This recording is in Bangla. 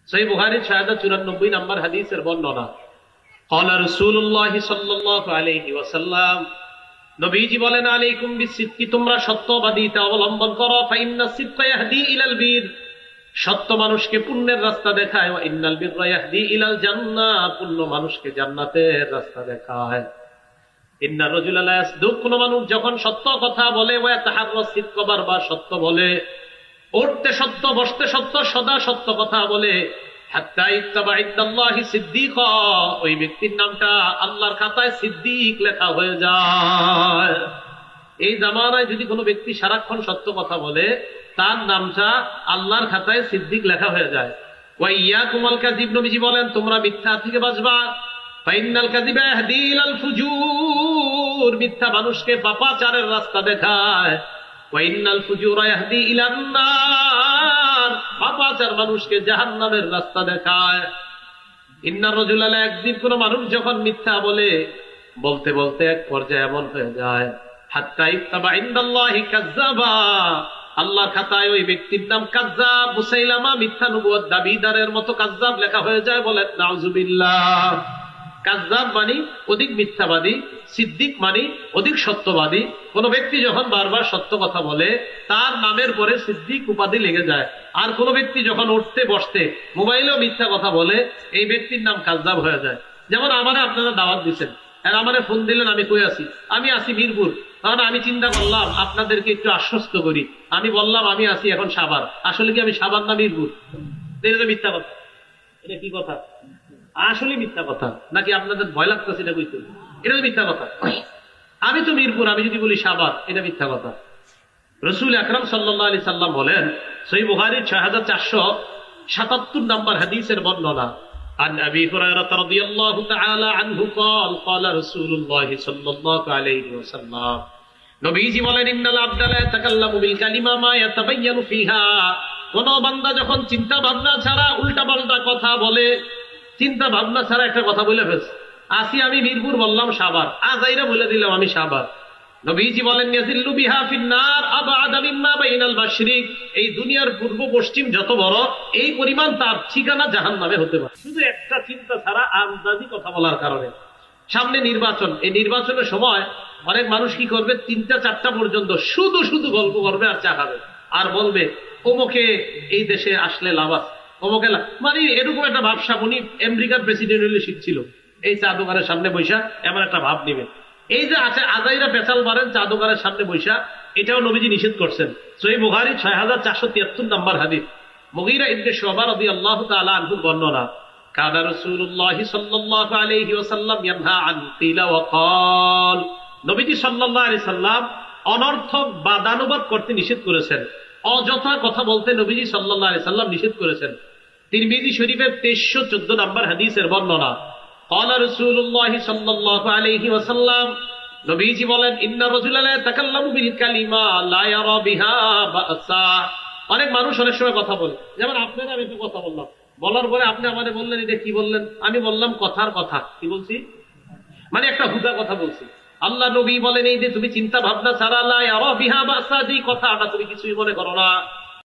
সহিহ বুখারীর ৬০৯৪ নম্বর হাদিসের বর্ণনা। ক্বালা রাসূলুল্লাহ সাল্লাল্লাহু আলাইহি ওয়াসাল্লাম, নবীজি বলেন, আলাইকুম বিসিদকি, তোমরা সত্যবাদিতা অবলম্বন করো। ফাইন্নাস সিদকা ইয়াহদি ইলাল বীর, সত্য মানুষকে পুণ্যের রাস্তা দেখায়। ওয়া ইন্নাল বিররা ইয়াহদি ইলাল জান্নাহ, পুণ্য মানুষকে জান্নাতের রাস্তা দেখায়। ইন্নার রাজুলা লা ইয়াসদুক, কোন মানুষ যখন সত্য কথা বলে, ওয়া তাহাররাস সিদকা, বারবার সত্য বলে, উঠতে সত্য, বসতে সত্য, সদা সত্য কথা বলে, হাত্তা ইত্তাবা ইনদাল্লাহি সিদ্দিকা, ওই ব্যক্তির নামটা আল্লাহর খাতায় সিদ্দিক লেখা হয়ে যায়। এই জামানায় যদি কোনো ব্যক্তি সারাক্ষণ সত্য কথা বলে, তার নামটা আল্লাহর খাতায় সিদ্দিক লেখা হয়ে যায়। ওয়া ইয়াকুমুল কাযিব, নবীজি বলেন, তোমরা মিথ্যা থেকে বাঁচবা। ফাইন্নাল কাযিবা ইয়াহদি ইলাল ফুজুর, মিথ্যা মানুষকে পাপাচারের রাস্তা দেখায়। ওয়া ইন্নাল ফুজুরা ইয়াহদি ইলান নার, পাপাচার মানুষকে জাহান্নামের রাস্তা দেখায়। ইন্নার রাজুলা লা ইয়াকযিব, কোন মানুষ যখন মিথ্যা বলে, বলতে বলতে এক পর্যায়ে এমন হয়ে যায়, হাত্তা ইত্তাবা ইনদাল্লাহি কাযযাবা, আল্লাহর খাতায় ওই ব্যক্তির নাম কাযযাব, মুসাইলামা, মিথ্যা নবুয়ত দাবিদারের মতো কাযযাব লেখা হয়ে যায়। বলেন নাউযুবিল্লাহ। কাযযাব মানে অধিক মিথ্যাবাদী, সিদ্দিক মানে অধিক সত্যবাদী। কোন ব্যক্তি যখন বারবার সত্য কথা বলে, তার নামের পরে সিদ্দিক উপাধি লেগে যায়। আর কোন ব্যক্তি যখন উঠতে বসতে মোবাইলেও মিথ্যা কথা বলে, এই ব্যক্তির নাম কাযযাব হয়ে যায়। যেমন আমারে আপনারা দাওয়াত দিচ্ছেন, আর আমারে ফোন দিলেন, আমি কই আছি? আমি আছি মিরপুর। তখন আমি চিন্তা করলাম আপনাদেরকে একটু আশ্বস্ত করি, আমি বললাম আমি আছি এখন সাভার। আসলে কি আমি সাভার না মিরপুর? এটা তো মিথ্যা কথা। এটা কি কথা? আসলে মিথ্যা কথা নাকি আপনাদের ভয় লাগতেছে? এটা কইতে, এটা তো মিথ্যা কথা। আমি তো মিরপুর, আমি যদি বলি সাভার, এটা মিথ্যা কথা। রাসূল আকরাম সাল্লাল্লাহু আলাইহি সাল্লাম বলেন, সহিহ বুখারীর ৬৪৭৭ নম্বর হাদিসের বর্ণনা, عن أبي هريرة رضي الله تعالى عنه قال قال رسول الله صلى الله عليه وسلم, নবীজি বলেন, ইন্নাল আবদা লা ইয়াতাকাল্লামু বিল কালিমা মা ইয়াতাবায়্যানু ফিহা, কোন বান্দা যখন চিন্তা ভাবনা ছাড়া উল্টা পাল্টা কথা বলে, চিন্তা ভাবনা ছাড়া একটা কথা বলে ফেলছে, আসি আমি মিরপুর বললাম সাভার, আজাইরা বলে দিলাম আমি সাভার। নবীজি বলেন, ইয়াজিল্লু বিহা ফিন্নার আবআদা মিম্মা বাইনাল মাশরিক, এই দুনিয়ার পূর্ব পশ্চিম যত বড়, এই পরিমাণ তার ঠিকানা জাহান্নামে হতে পারে, শুধু একটা চিন্তা ছাড়া আন্দাজি কথা বলার কারণে। সামনে নির্বাচন, এই নির্বাচনের সময় অনেক মানুষ কি করবে, ৩টা ৪টা পর্যন্ত শুধু শুধু গল্প করবে আর চা খাবে, আর বলবে অমুকে এই দেশে আসলে লাভ আছে, অমুকে মানে এরকম একটা ভাবসা। উনি আমেরিকার প্রেসিডেন্ট হলে শিখছিল, এই চা দোকানের সামনে বৈশা এমন একটা ভাব নিবে। এই যে আছে আজাইরা পেঁচাল মারেন চা দোকানের সামনে বৈশা, এটাও নবীজি নিষেধ করছেন। সহিহ বুখারী ৬৪৭৩ নম্বর হাদিস, মুগীরা ইবনে শুবা রাদিয়াল্লাহু তাআলা আনহু বর্ণনা, কানা রাসূলুল্লাহি সাল্লাল্লাহু আলাইহি ওয়াসাল্লাম ইয়ানহা আন কিলা ওয়া ক্বাল, নবীজি সাল্লাল্লাহু আলাইহি সাল্লাম অনর্থক বাদানুবাদ করতে নিষেধ করেছেন, অযথা কথা বলতে নবীজি সাল্লাল্লাহু আলাইহি সাল্লাম নিষেধ করেছেন। তিরমিজি শরীফের ২৩১৪ নম্বর হাদিসের বর্ণনা, ক্বালা রাসূলুল্লাহি সাল্লাল্লাহু আলাইহি ওয়াসাল্লাম, নবীজি বলেন, ইন্নার রাজুলা লা ইয়াতাকাল্লামু বিল কালিমা লা ইয়ারা বিহা বাসা, অনেক মানুষ অনেক সময় কথা বলে, যেমন আপনারা আমি একটু কথা বললাম, বলার পরে আপনি আমারে বললেন এটা কি বললেন, আমি বললাম কথার কথা, কি বলছি, মানে একটা হুদা কথা বলছি। আল্লাহ নবী বলেন, এই যে তুমি চিন্তা ভাবনা ছাড়া লা ইয়ারা বিহা বাসা, যে কথাটা তুমি কিছুই মনে করো না,